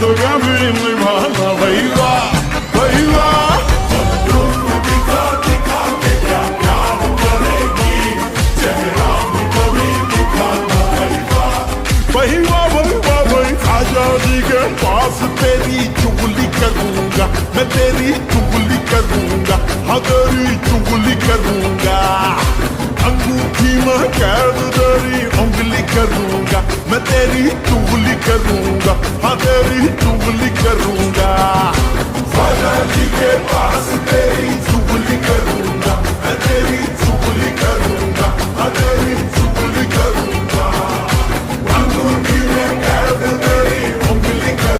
तो कभी निभाना भाई वाह भाई वाह। दिखा दिखा के क्या प्यार करेगी, चेहरा भी कभी दिखाना भाई वाह भाई वाह भाई वाह भाई। आजादी के पास तेरी चुगली करूंगा मैं, तेरी चुगली करूंगा, हाँ तेरी चुगली करूंगा। अंगूठी में कैद तेरी उंगली करूंगा मैं, तेरी चुगली करूंगा, हाँ तेरी चुगली करूंगा।